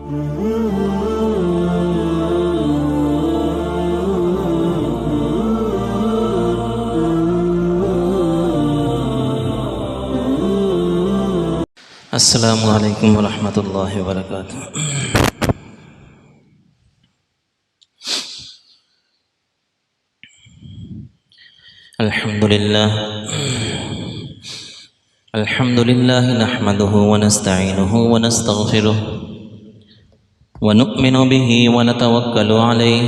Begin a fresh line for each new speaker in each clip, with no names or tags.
السلام علیکم ورحمۃ اللہ وبرکاتہ۔ الحمد للہ نحمده ونستعینه ونستغفره ونؤمن به ونتوکل علیہ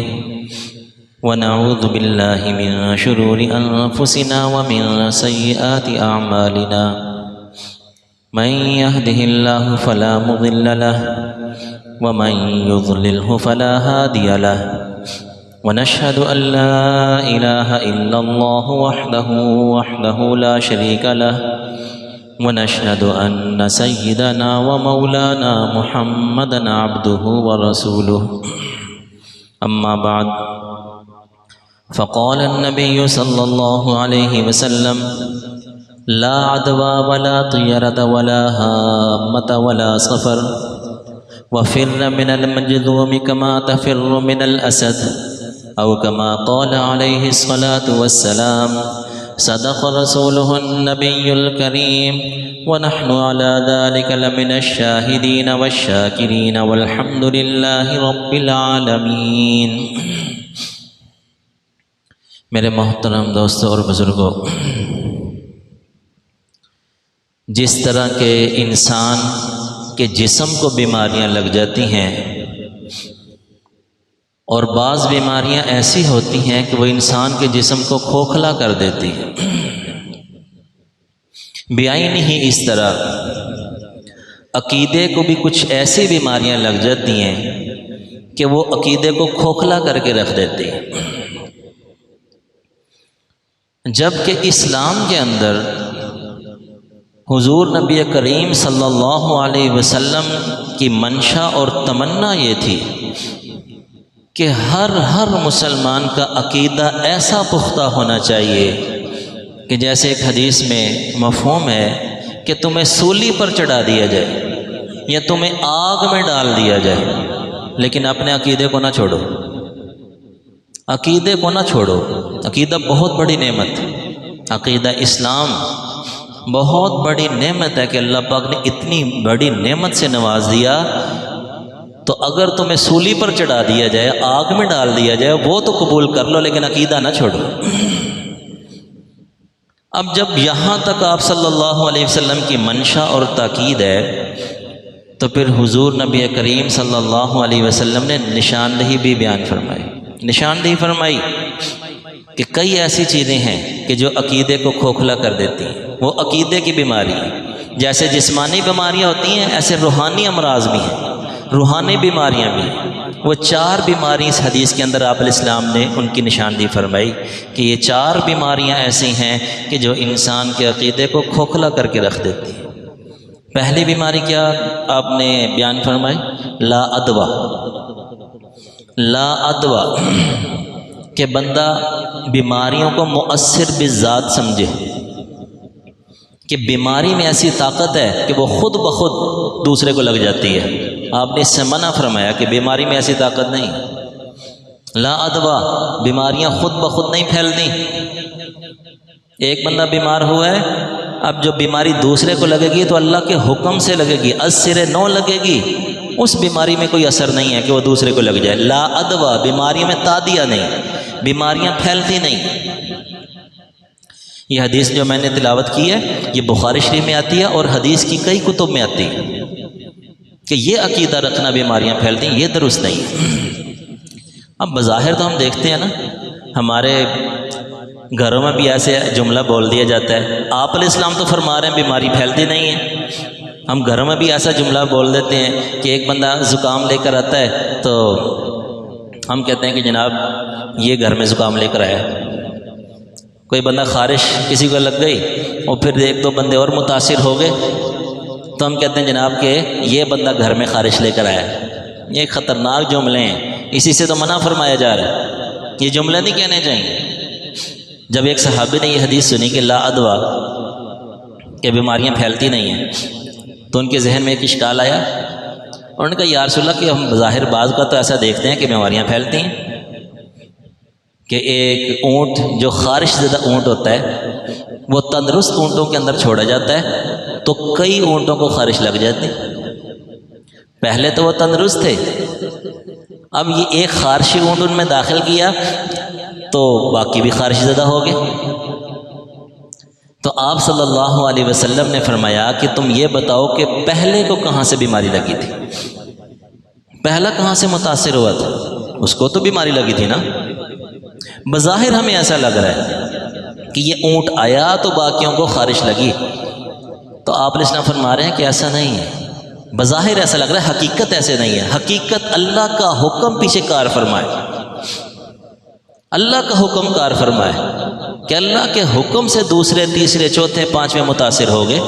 ونعوذ باللہ من شرور انفسنا ومن سیئات اعمالنا، من يهده الله فلا مضل له ومن يضلله فلا هادي له، ونشهد أن لا إله إلا الله وحده لا شريك له، ونشهد أن سيدنا ومولانا محمدا عبده ورسوله، أما بعد، فقال النبي صلى الله عليه وسلم: لا عدوى ولا طيرة ولا هامة ولا صفر، وفر من المجذوم كما تفر من الأسد، أو كما قال عليه الصلاة والسلام. صدق رسوله النبي الكريم، ونحن على ذلك لمن الشاهدين والشاكرين، والحمد لله رب العالمين. میرے محترم دوستوں اور بزرگوں، جس طرح کے انسان کے جسم کو بیماریاں لگ جاتی ہیں، اور بعض بیماریاں ایسی ہوتی ہیں کہ وہ انسان کے جسم کو کھوکھلا کر دیتی ہیں، بعین ہی اس طرح عقیدے کو بھی کچھ ایسی بیماریاں لگ جاتی ہیں کہ وہ عقیدے کو کھوکھلا کر کے رکھ دیتی ہیں، جبکہ اسلام کے اندر حضور نبی کریم صلی اللہ علیہ وسلم کی منشا اور تمنا یہ تھی کہ ہر مسلمان کا عقیدہ ایسا پختہ ہونا چاہیے کہ جیسے ایک حدیث میں مفہوم ہے کہ تمہیں سولی پر چڑھا دیا جائے یا تمہیں آگ میں ڈال دیا جائے، لیکن اپنے عقیدے کو نہ چھوڑو، عقیدے کو نہ چھوڑو۔ عقیدہ بہت بڑی نعمت ہے، عقیدہ اسلام بہت بڑی نعمت ہے کہ اللہ پاک نے اتنی بڑی نعمت سے نواز دیا، تو اگر تمہیں سولی پر چڑھا دیا جائے، آگ میں ڈال دیا جائے، وہ تو قبول کر لو، لیکن عقیدہ نہ چھوڑو۔ اب جب یہاں تک آپ صلی اللہ علیہ وسلم کی منشا اور تاکید ہے، تو پھر حضور نبی کریم صلی اللہ علیہ وسلم نے نشاندہی بھی بیان فرمائی، نشاندہی فرمائی کہ کئی ایسی چیزیں ہیں کہ جو عقیدے کو کھوکھلا کر دیتی ہیں، وہ عقیدے کی بیماری ہے۔ جیسے جسمانی بیماریاں ہوتی ہیں، ایسے روحانی امراض بھی ہیں، روحانی بیماریاں بھی ہیں۔ وہ 4 بیماری اس حدیث کے اندر آپ علیہ السلام نے ان کی نشاندہی فرمائی کہ یہ 4 بیماریاں ایسی ہیں کہ جو انسان کے عقیدے کو کھوکھلا کر کے رکھ دیتی ہیں۔ پہلی بیماری کیا آپ نے بیان فرمائی؟ لا ادوا، لا ادوا، کہ بندہ بیماریوں کو مؤثر بالذات سمجھے، کہ بیماری میں ایسی طاقت ہے کہ وہ خود بخود دوسرے کو لگ جاتی ہے۔ آپ نے اس سے منع فرمایا کہ بیماری میں ایسی طاقت نہیں، لا ادوا، بیماریاں خود بخود نہیں پھیلتی۔ ایک بندہ بیمار ہوا ہے، اب جو بیماری دوسرے کو لگے گی تو اللہ کے حکم سے لگے گی، از سرے نو لگے گی، اس بیماری میں کوئی اثر نہیں ہے کہ وہ دوسرے کو لگ جائے۔ لا ادوا، بیماری میں تعدیہ نہیں، بیماریاں پھیلتی نہیں۔ یہ حدیث جو میں نے تلاوت کی ہے یہ بخاری شریف میں آتی ہے اور حدیث کی کئی کتب میں آتی ہے کہ یہ عقیدہ رکھنا بیماریاں پھیلتی ہیں، یہ درست نہیں ہے۔ اب بظاہر تو ہم دیکھتے ہیں نا، ہمارے گھروں میں بھی ایسے جملہ بول دیا جاتا ہے، آپ علیہ السلام تو فرما رہے ہیں بیماری پھیلتی نہیں ہے، ہم گھروں میں بھی ایسا جملہ بول دیتے ہیں کہ ایک بندہ زکام لے کر آتا ہے تو ہم کہتے ہیں کہ جناب یہ گھر میں زکام لے کر آیا۔ کوئی بندہ خارش کسی کو لگ گئی اور پھر 1-2 بندے اور متاثر ہو گئے تو ہم کہتے ہیں جناب کہ یہ بندہ گھر میں خارش لے کر آیا۔ یہ خطرناک جملے ہیں، اسی سے تو منع فرمایا جا رہا ہے، یہ جملے نہیں کہنے چاہیے۔ جب ایک صحابی نے یہ حدیث سنی کہ لا ادوا، کہ بیماریاں پھیلتی نہیں ہیں، تو ان کے ذہن میں ایک اشکال آیا انہوں نے کہا یا رسول اللہ کہ ہم بظاہر بعض کا تو ایسا دیکھتے ہیں کہ بیماریاں پھیلتی ہیں کہ ایک اونٹ جو خارش زدہ اونٹ ہوتا ہے وہ تندرست اونٹوں کے اندر چھوڑا جاتا ہے تو کئی اونٹوں کو خارش لگ جاتی، پہلے تو وہ تندرست تھے، اب یہ ایک خارشی اونٹ ان میں داخل کیا تو باقی بھی خارش زدہ ہو گئے۔ تو آپ صلی اللہ علیہ وسلم نے فرمایا کہ تم یہ بتاؤ کہ پہلے کو کہاں سے بیماری لگی تھی، پہلا کہاں سے متاثر ہوا تھا، اس کو تو بیماری لگی تھی نا۔ بظاہر ہمیں ایسا لگ رہا ہے کہ یہ اونٹ آیا تو باقیوں کو خارش لگی، تو آپ علیہ السلام فرما رہے ہیں کہ ایسا نہیں ہے، بظاہر ایسا لگ رہا ہے، حقیقت ایسے نہیں ہے، حقیقت اللہ کا حکم پیچھے کار فرمائے، اللہ کا حکم کار فرمائے کہ اللہ کے حکم سے دوسرے تیسرے چوتھے پانچویں متاثر ہو گئے۔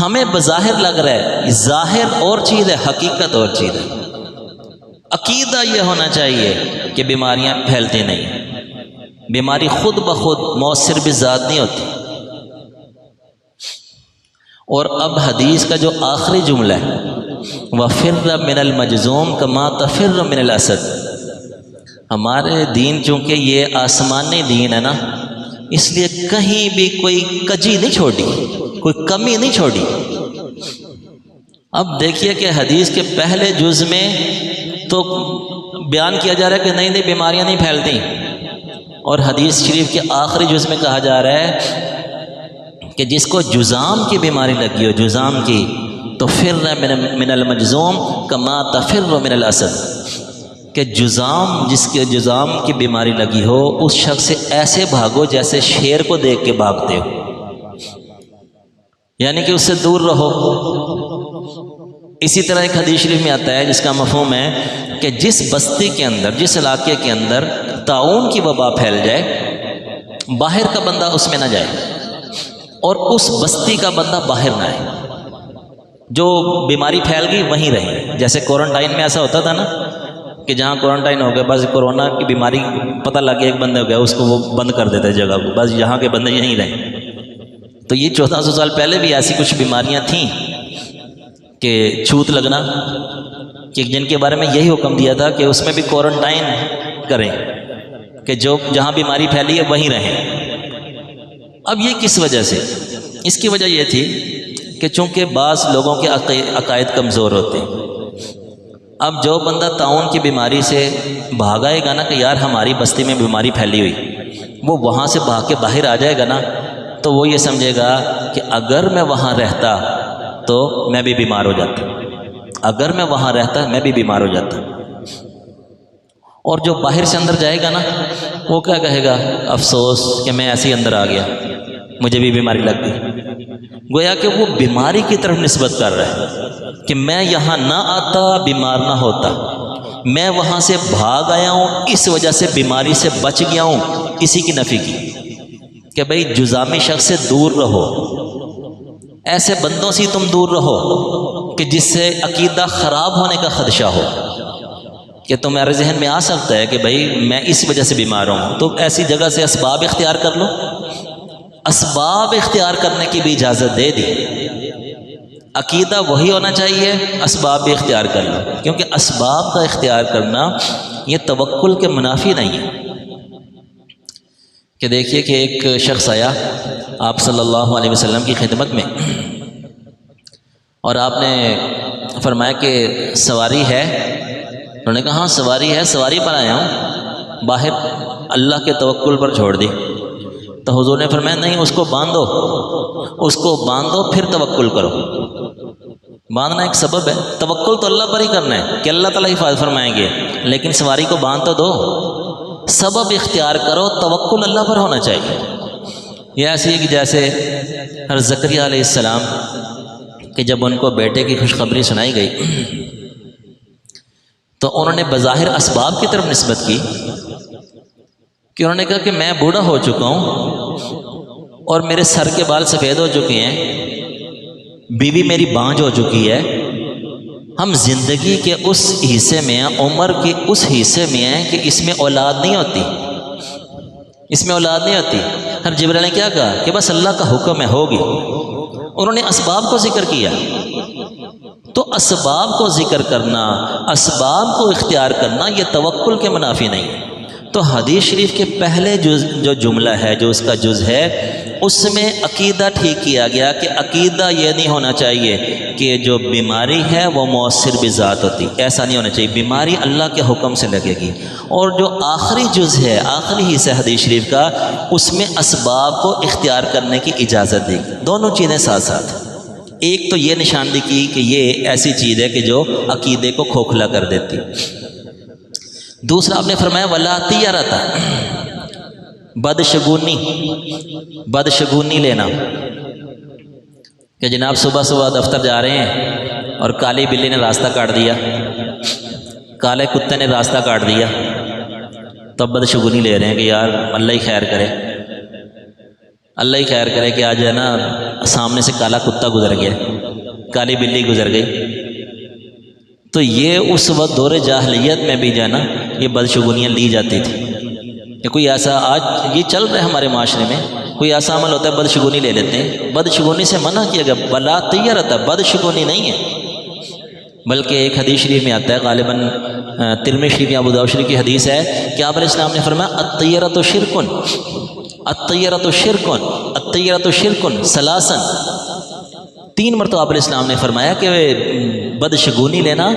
ہمیں بظاہر لگ رہا ہے، ظاہر اور چیز ہے، حقیقت اور چیز ہے۔ عقیدہ یہ ہونا چاہیے کہ بیماریاں پھیلتی نہیں، بیماری خود بخود مؤثر بذات نہیں ہوتی۔ اور اب حدیث کا جو آخری جملہ ہے وَفِرَّ مِنَ الْمَجْزُومِ كَمَا تَفِرُّ مِنَ الْأَسَدِ، ہمارے دین چونکہ یہ آسمانی دین ہے نا، اس لیے کہیں بھی کوئی کجی نہیں چھوڑی، کوئی کمی نہیں چھوڑی۔ اب دیکھیے کہ حدیث کے پہلے جز میں تو بیان کیا جا رہا ہے کہ نہیں بیماریاں نہیں پھیلتی، اور حدیث شریف کے آخری جز میں کہا جا رہا ہے کہ جس کو جذام کی بیماری لگی ہو، جذام کی، تو فِرَّ مِنَ الْمَجْزُومِ كَمَا تَفِرُّ مِنَ الْأَسَدِ، کہ جذام، جس کے جذام کی بیماری لگی ہو اس شخص سے ایسے بھاگو جیسے شیر کو دیکھ کے بھاگتے ہو، یعنی کہ اس سے دور رہو۔ اسی طرح ایک حدیث شریف میں آتا ہے جس کا مفہوم ہے کہ جس بستی کے اندر، جس علاقے کے اندر طاعون کی وبا پھیل جائے، باہر کا بندہ اس میں نہ جائے اور اس بستی کا بندہ باہر نہ آئے، جو بیماری پھیل گئی وہیں رہے۔ جیسے کوارنٹائن میں ایسا ہوتا تھا نا کہ جہاں کوارنٹائن ہو گیا، بس کورونا کی بیماری پتہ لگ گیا ایک بندے ہو گیا، اس کو وہ بند کر دیتے جگہ کو، بس یہاں کے بندے یہیں رہیں۔ تو یہ 1400 سال پہلے بھی ایسی کچھ بیماریاں تھیں کہ چھوت لگنا، کہ جن کے بارے میں یہی حکم دیا تھا کہ اس میں بھی کوارنٹائن کریں، کہ جو جہاں بیماری پھیلی ہے وہیں رہیں۔ اب یہ کس وجہ سے؟ اس کی وجہ یہ تھی کہ چونکہ بعض لوگوں کے عقائد کمزور ہوتے ہیں۔ اب جو بندہ طاعون کی بیماری سے بھاگ آئے گا نا کہ یار ہماری بستی میں بیماری پھیلی ہوئی، وہ وہاں سے بھاگ کے باہر آ جائے گا نا، تو وہ یہ سمجھے گا کہ اگر میں وہاں رہتا تو میں بھی بیمار ہو جاتا، اگر میں وہاں رہتا میں بھی بیمار ہو جاتا۔ اور جو باہر سے اندر جائے گا نا، وہ کیا کہے گا؟ افسوس کہ میں ایسے ہی اندر آ گیا، مجھے بھی بیماری لگ گئی۔ گویا کہ وہ بیماری کی طرف نسبت کر رہا ہے کہ میں یہاں نہ آتا بیمار نہ ہوتا، میں وہاں سے بھاگ آیا ہوں اس وجہ سے بیماری سے بچ گیا ہوں، اسی کی نفی کی کہ بھئی جذامی شخص سے دور رہو، ایسے بندوں سے تم دور رہو کہ جس سے عقیدہ خراب ہونے کا خدشہ ہو، کہ تمہارے ذہن میں آ سکتا ہے کہ بھئی میں اس وجہ سے بیمار ہوں، تو ایسی جگہ سے اسباب اختیار کر لو۔ اسباب اختیار کرنے کی بھی اجازت دے دی، عقیدہ وہی ہونا چاہیے، اسباب بھی اختیار کر لو، کیونکہ اسباب کا اختیار کرنا یہ توکل کے منافی نہیں ہے۔ کہ دیکھیے کہ ایک شخص آیا آپ صلی اللہ علیہ وسلم کی خدمت میں، اور آپ نے فرمایا کہ سواری ہے؟ انہوں نے کہا ہاں سواری ہے، سواری پر آیا ہوں، باہر اللہ کے توکل پر چھوڑ دی۔ تو حضور نے فرمایا نہیں، اس کو باندھو، اس کو باندھو پھر توکل کرو۔ باندھنا ایک سبب ہے، توکل تو اللہ پر ہی کرنا ہے کہ اللہ تعالیٰ حفاظت فرمائیں گے، لیکن سواری کو باندھ تو دو، سبب اختیار کرو، توکل اللہ پر ہونا چاہیے۔ یہ ایسی ہے کہ جیسے حضرت زکریا علیہ السلام کہ جب ان کو بیٹے کی خوشخبری سنائی گئی تو انہوں نے بظاہر اسباب کی طرف نسبت کی، کہ انہوں نے کہا کہ میں بوڑھا ہو چکا ہوں اور میرے سر کے بال سفید ہو چکے ہیں، بیوی میری بانجھ ہو چکی ہے، ہم زندگی کے اس حصے میں ہیں، عمر کے اس حصے میں ہیں کہ اس میں اولاد نہیں ہوتی، اس میں اولاد نہیں ہوتی۔ ہر جبرائیل نے کیا کہا کہ بس اللہ کا حکم ہے، ہوگی۔ انہوں نے اسباب کو ذکر کیا تو اسباب کو ذکر کرنا، اسباب کو اختیار کرنا یہ توکل کے منافی نہیں ہے۔ تو حدیث شریف کے پہلے جو جملہ ہے، جو اس کا جز ہے، اس میں عقیدہ ٹھیک کیا گیا کہ عقیدہ یہ نہیں ہونا چاہیے کہ جو بیماری ہے وہ مؤثر بذات ہوتی، ایسا نہیں ہونا چاہیے، بیماری اللہ کے حکم سے لگے گی۔ اور جو آخری جز ہے، آخری حصہ حدیث شریف کا، اس میں اسباب کو اختیار کرنے کی اجازت دی، دونوں چیزیں ساتھ ساتھ۔ ایک تو یہ نشاندہی کی کہ یہ ایسی چیز ہے کہ جو عقیدے کو کھوکھلا کر دیتی۔ دوسرا آپ نے فرمایا ولا طیرۃ، بدشگونی لینا، کہ جناب صبح صبح دفتر جا رہے ہیں اور کالی بلی نے راستہ کاٹ دیا، کالے کتے نے راستہ کاٹ دیا، تو اب بدشگونی لے رہے ہیں کہ یار اللہ ہی خیر کرے، اللہ ہی خیر کرے کہ آج ہے نا سامنے سے کالا کتا گزر گیا، کالی بلی گزر گئی۔ تو یہ اس وقت دور جاہلیت میں بھی جو ہے نا یہ بدشگونیاں لی جاتی تھی کہ کوئی ایسا، آج یہ چل رہا ہے ہمارے معاشرے میں، کوئی ایسا عمل ہوتا ہے بدشگونی لے لیتے ہیں۔ بدشگونی سے منع کیا گیا، ولا طیرۃ، بدشگونی نہیں ہے، بلکہ ایک حدیث شریف میں آتا ہے، غالباً ترمذی شریف یا ابو داؤد شریف کی حدیث ہے کہ آپ علیہ السلام نے فرمایا الطیرۃ شرکن، الطیرۃ شرکن، الطیرۃ شرکن ثلاثاً، 3 مرتبہ آپ علیہ السلام نے فرمایا کہ بدشگونی لینا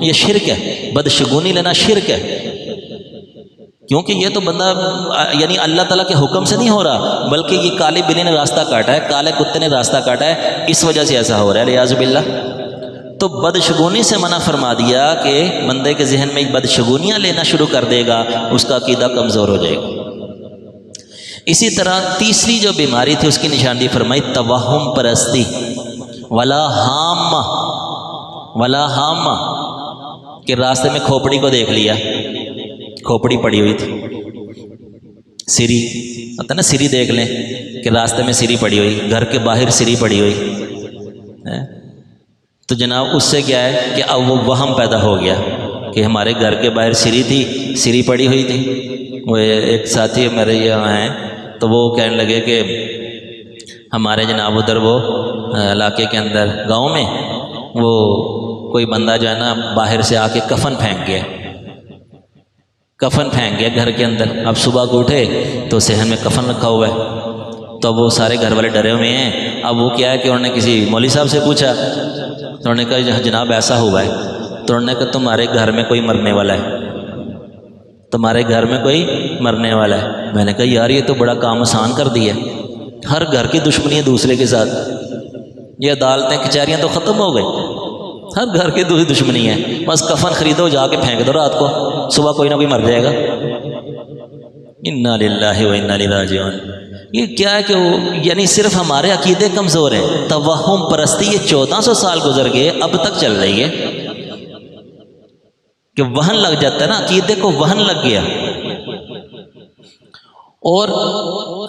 یہ شرک ہے، بدشگونی لینا شرک ہے، کیونکہ یہ تو بندہ یعنی اللہ تعالیٰ کے حکم سے نہیں ہو رہا، بلکہ یہ کالی بلی نے راستہ کاٹا ہے، کالے کتے نے راستہ کاٹا ہے، اس وجہ سے ایسا ہو رہا ہے، الیاذ باللہ۔ تو بدشگونی سے منع فرما دیا کہ بندے کے ذہن میں بدشگونیاں لینا شروع کر دے گا، اس کا عقیدہ کمزور ہو جائے گا۔ اسی طرح تیسری جو بیماری تھی اس کی نشاندہی فرمائی توہم پرستی، ولا ہامہ، ولا ہامہ، کہ راستے میں کھوپڑی کو دیکھ لیا، کھوپڑی پڑی ہوئی تھی، سری ہوتا نا، سری دیکھ لیں کہ راستے میں سری پڑی ہوئی، گھر کے باہر سری پڑی ہوئی، تو جناب اس سے کیا ہے کہ اب وہ وہم پیدا ہو گیا کہ ہمارے گھر کے باہر سری تھی، سری پڑی ہوئی تھی۔ وہ ایک ساتھی میرے یہاں ہیں تو وہ کہنے لگے کہ ہمارے جناب ادھر وہ علاقے کے اندر گاؤں میں وہ کوئی بندہ جو ہے نا باہر سے آ کے کفن پھینک گیا، کفن پھینک گیا گھر کے اندر۔ اب صبح کو اٹھے تو صحن میں کفن رکھا ہوا ہے، تو اب وہ سارے گھر والے ڈرے ہوئے ہیں۔ اب وہ کیا ہے کہ انہوں نے کسی مولوی صاحب سے پوچھا، تو انہوں نے کہا جناب ایسا ہوا ہے، تو انہوں نے کہا تمہارے گھر میں کوئی مرنے والا ہے، تمہارے گھر میں کوئی مرنے والا ہے۔ میں نے کہا یار یہ تو بڑا کام آسان کر دیا، ہر گھر کی دشمنی ہے دوسرے کے ساتھ، یہ عدالتیں کچہریاں تو ختم ہو گئی، ہر گھر کی دوسری دشمنی ہے، بس کفن خریدو جا کے پھینک دو رات کو، صبح کوئی نہ کوئی مر جائے گا۔ انا للہ و انا الیہ راجعون۔ یہ کیا ہے کہ وہ یعنی صرف ہمارے عقیدے کمزور ہیں، توہم پرستی یہ 1400 سال گزر گئے اب تک چل رہی ہے، کہ وہن لگ جاتا ہے نا، عقیدے کو وہن لگ گیا۔ اور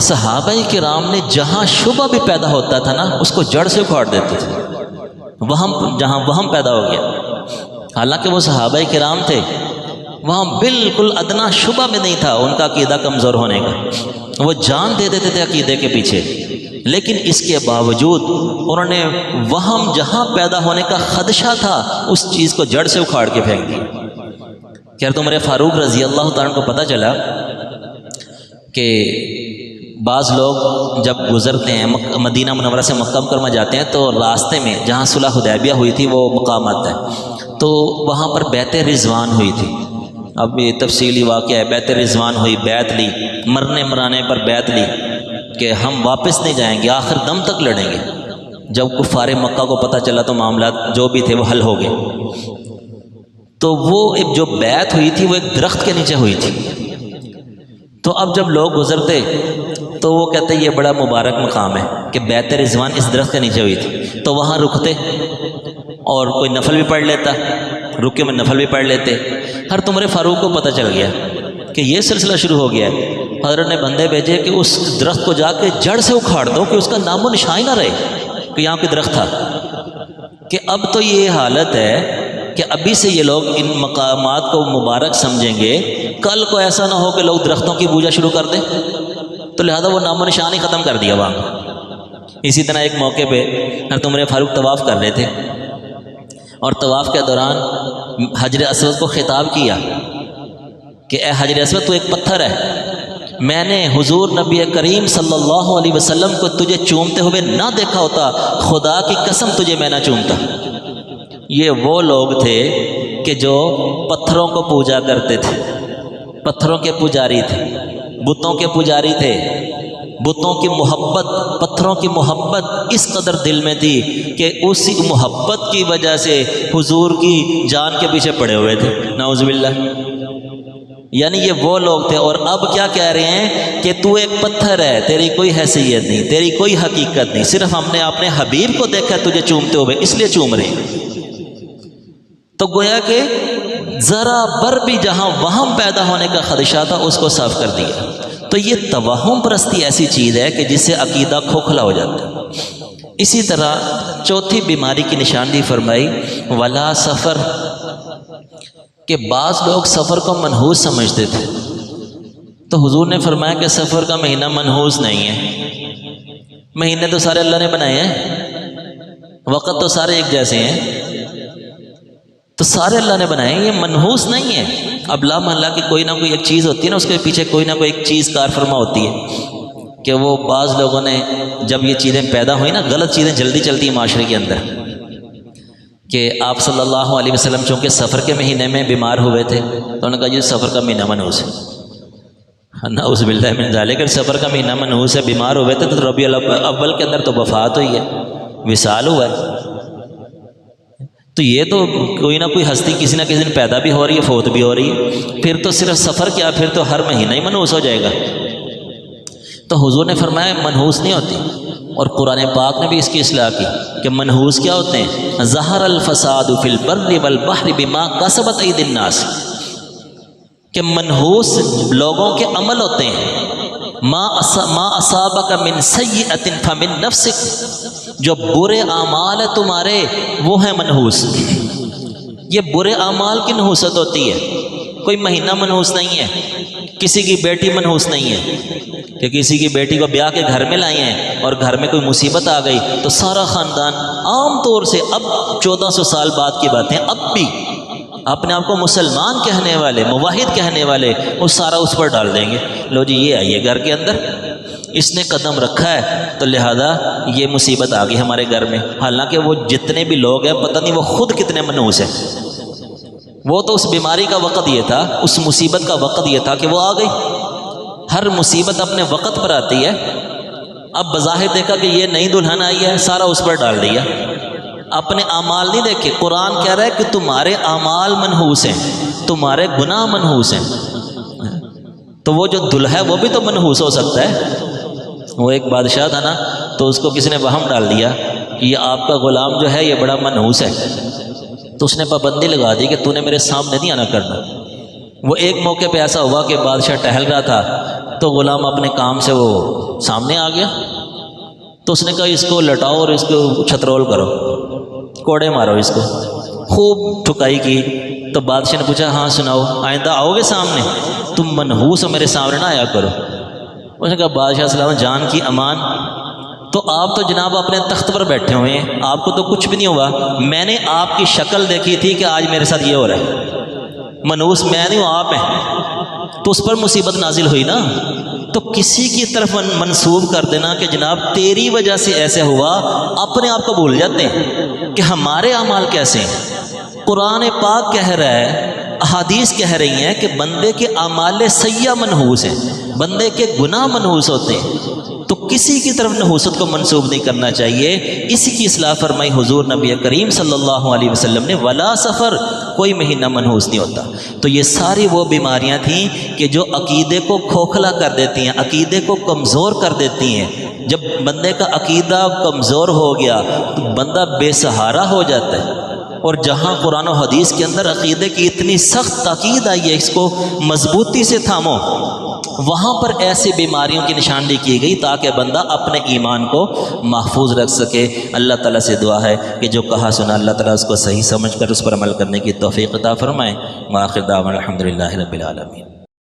صحابہ کرام نے جہاں شبہ بھی پیدا ہوتا تھا نا اس کو جڑ سے اکھاڑ دیتے تھے، جہاں وہم پیدا ہو گیا، حالانکہ وہ صحابہ کرام تھے، وہاں بالکل ادنا شبہ بھی نہیں تھا ان کا عقیدہ کمزور ہونے کا، وہ جان دے دیتے تھے عقیدے کے پیچھے، لیکن اس کے باوجود انہوں نے وہم جہاں پیدا ہونے کا خدشہ تھا اس چیز کو جڑ سے اکھاڑ کے پھینک دیا۔ خیر تو عمر فاروق رضی اللہ تعالیٰ کو پتہ چلا کہ بعض لوگ جب گزرتے ہیں مدینہ منورہ سے مکہ مکرمہ جاتے ہیں تو راستے میں جہاں صلح حدیبیہ ہوئی تھی وہ مقام آتا ہے، تو وہاں پر بیعت رضوان ہوئی تھی۔ اب یہ تفصیلی واقعہ ہے، بیعت رضوان ہوئی، بیعت لی، مرنے مرانے پر بیعت لی کہ ہم واپس نہیں جائیں گے، آخر دم تک لڑیں گے۔ جب کفار مکہ کو پتہ چلا تو معاملات جو بھی تھے وہ حل ہو گئے۔ تو وہ ایک جو بیعت ہوئی تھی وہ ایک درخت کے نیچے ہوئی تھی، تو اب جب لوگ گزرتے تو وہ کہتے یہ بڑا مبارک مقام ہے کہ بیعت رضوان اس درخت کے نیچے ہوئی تھی، تو وہاں رکتے اور کوئی نفل بھی پڑھ لیتا، رکے میں نفل بھی پڑھ لیتے۔ ہر عمر فاروق کو پتہ چل گیا کہ یہ سلسلہ شروع ہو گیا ہے، حضرت نے بندے بھیجے کہ اس درخت کو جا کے جڑ سے اکھاڑ دو کہ اس کا نام و نشان نہ رہے کہ یہاں کوئی درخت تھا، کہ اب تو یہ حالت ہے کہ ابھی سے یہ لوگ ان مقامات کو مبارک سمجھیں گے، کل کو ایسا نہ ہو کہ لوگ درختوں کی پوجا شروع کر دیں، تو لہذا وہ نام و نشان ہی ختم کر دیا وہاں۔ اسی طرح ایک موقع پہ حضرت عمر فاروق طواف کر رہے تھے، اور طواف کے دوران حجر اسود کو خطاب کیا کہ اے حجر اسود تو ایک پتھر ہے، میں نے حضور نبی کریم صلی اللہ علیہ وسلم کو تجھے چومتے ہوئے نہ دیکھا ہوتا، خدا کی قسم تجھے میں نہ چومتا۔ یہ وہ لوگ تھے کہ جو پتھروں کو پوجا کرتے تھے، پتھروں کے پجاری تھے، بتوں کے پجاری تھے، بتوں کی محبت، پتھروں کی محبت اس قدر دل میں تھی کہ اسی محبت کی وجہ سے حضور کی جان کے پیچھے پڑے ہوئے تھے، نعوذ باللہ۔ یعنی یہ وہ لوگ تھے، اور اب کیا کہہ رہے ہیں کہ تو ایک پتھر ہے، تیری کوئی حیثیت نہیں، تیری کوئی حقیقت نہیں، صرف ہم نے اپنے حبیب کو دیکھا تجھے چومتے ہوئے اس لیے چوم رہے ہیں۔ تو گویا کہ ذرا بر بھی جہاں وہم پیدا ہونے کا خدشہ تھا اس کو صاف کر دیا۔ تو یہ توہم پرستی ایسی چیز ہے کہ جس سے عقیدہ کھوکھلا ہو جاتا ہے۔ اسی طرح چوتھی بیماری کی نشاندہی فرمائی ولا سفر، کہ بعض لوگ سفر کو منحوس سمجھتے تھے، تو حضور نے فرمایا کہ سفر کا مہینہ منحوس نہیں ہے، مہینے تو سارے اللہ نے بنائے ہیں، وقت تو سارے ایک جیسے ہیں، تو سارے اللہ نے بنائے ہیں، یہ منحوس نہیں ہے۔ اب لا محلہ کی کوئی نہ کوئی ایک چیز ہوتی ہے نا، اس کے پیچھے کوئی نہ کوئی ایک چیز کار فرما ہوتی ہے کہ وہ بعض لوگوں نے جب یہ چیزیں پیدا ہوئی نا، غلط چیزیں جلدی چلتی ہیں معاشرے کے اندر، کہ آپ صلی اللہ علیہ وسلم چونکہ سفر کے مہینے میں بیمار ہوئے تھے تو انہوں نے کہا یہ سفر کا مہینہ منحوس ہے، نعوذ باللہ من ذالک، اگر سفر کا مہینہ منحوس ہے، بیمار ہوئے تھے تو ربیع الاول کے اندر تو وفات ہوئی ہے، وصال ہوا ہے، تو یہ تو کوئی نہ کوئی ہستی کسی نہ کسی دن پیدا بھی ہو رہی ہے، فوت بھی ہو رہی ہے، پھر تو صرف سفر کیا، پھر تو ہر مہینہ ہی منحوس ہو جائے گا۔ تو حضور نے فرمایا منحوس نہیں ہوتی، اور قرآن پاک نے بھی اس کی اصلاح کی کہ منحوس کیا ہوتے ہیں، ظہر الفساد فی البر والبحر بما کسبت ایدی الناس، کہ منحوس لوگوں کے عمل ہوتے ہیں، ما اصابک من سیئۃ فمن نفسک، جو برے اعمال ہیں تمہارے وہ ہیں منحوس۔ یہ برے اعمال کی نحوست ہوتی ہے، کوئی مہینہ منحوس نہیں ہے، کسی کی بیٹی منحوس نہیں ہے کہ کسی کی بیٹی کو بیاہ کے گھر میں لائے ہیں اور گھر میں کوئی مصیبت آ گئی تو سارا خاندان عام طور سے، اب 1400 سال بعد کی باتیں، اب بھی اپنے آپ کو مسلمان کہنے والے، موحد کہنے والے، وہ سارا اس پر ڈال دیں گے، لو جی یہ آئیے گھر کے اندر، اس نے قدم رکھا ہے تو لہذا یہ مصیبت آ گئی ہمارے گھر میں، حالانکہ وہ جتنے بھی لوگ ہیں پتہ نہیں وہ خود کتنے منحوس ہیں، وہ تو اس بیماری کا وقت یہ تھا، اس مصیبت کا وقت یہ تھا کہ وہ آ گئی۔ ہر مصیبت اپنے وقت پر آتی ہے، اب بظاہر دیکھا کہ یہ نئی دلہن آئی ہے، سارا اس پر ڈال دیا، اپنے اعمال نہیں دیکھے۔ قرآن کہہ رہا ہے کہ تمہارے اعمال منحوس ہیں، تمہارے گناہ منحوس ہیں، تو وہ جو دلہا ہے وہ بھی تو منحوس ہو سکتا ہے۔ وہ ایک بادشاہ تھا نا، تو اس کو کسی نے وہم ڈال دیا کہ یہ آپ کا غلام جو ہے یہ بڑا منحوس ہے، تو اس نے پابندی لگا دی کہ تو نے میرے سامنے نہیں آنا کرنا۔ وہ ایک موقع پہ ایسا ہوا کہ بادشاہ ٹہل رہا تھا تو غلام اپنے کام سے وہ سامنے آ گیا، تو اس نے کہا اس کو لٹاؤ اور اس کو چھترول کرو، کوڑے مارو اس کو، خوب ٹھکائی کی۔ تو بادشاہ نے پوچھا ہاں سناؤ، آئندہ آؤ گے سامنے؟ تم منحوس ہو، میرے سامنے نہ آیا کرو۔ اس نے کہا بادشاہ سلام جان کی امان، تو آپ تو جناب اپنے تخت پر بیٹھے ہوئے ہیں، آپ کو تو کچھ بھی نہیں ہوا، میں نے آپ کی شکل دیکھی تھی کہ آج میرے ساتھ یہ ہو رہا ہے، منحوس میں نہیں ہوں آپ ہیں، تو اس پر مصیبت نازل ہوئی نا۔ تو کسی کی طرف منسوب کر دینا کہ جناب تیری وجہ سے ایسے ہوا، اپنے آپ کو بھول جاتے ہیں کہ ہمارے اعمال کیسے ہیں۔ قرآن پاک کہہ رہا ہے، احادیث کہہ رہی ہیں کہ بندے کے اعمال سیئہ منحوس ہیں، بندے کے گناہ منحوس ہوتے ہیں، تو کسی کی طرف نحوست کو منسوب نہیں کرنا چاہیے۔ اسی کی اصلاح فرمائی حضور نبی کریم صلی اللہ علیہ وسلم نے، ولا سفر، کوئی مہینہ منحوس نہیں ہوتا۔ تو یہ ساری وہ بیماریاں تھیں کہ جو عقیدے کو کھوکھلا کر دیتی ہیں، عقیدے کو کمزور کر دیتی ہیں۔ جب بندے کا عقیدہ کمزور ہو گیا تو بندہ بے سہارا ہو جاتا ہے، اور جہاں قرآن و حدیث کے اندر عقیدے کی اتنی سخت تاکید آئی ہے اس کو مضبوطی سے تھامو، وہاں پر ایسی بیماریوں کی نشاندہی کی گئی تاکہ بندہ اپنے ایمان کو محفوظ رکھ سکے۔ اللہ تعالیٰ سے دعا ہے کہ جو کہا سنا اللہ تعالیٰ اس کو صحیح سمجھ کر اس پر عمل کرنے کی توفیق عطا فرمائے۔ وآخر دعوانا الحمدللہ رب العالمین۔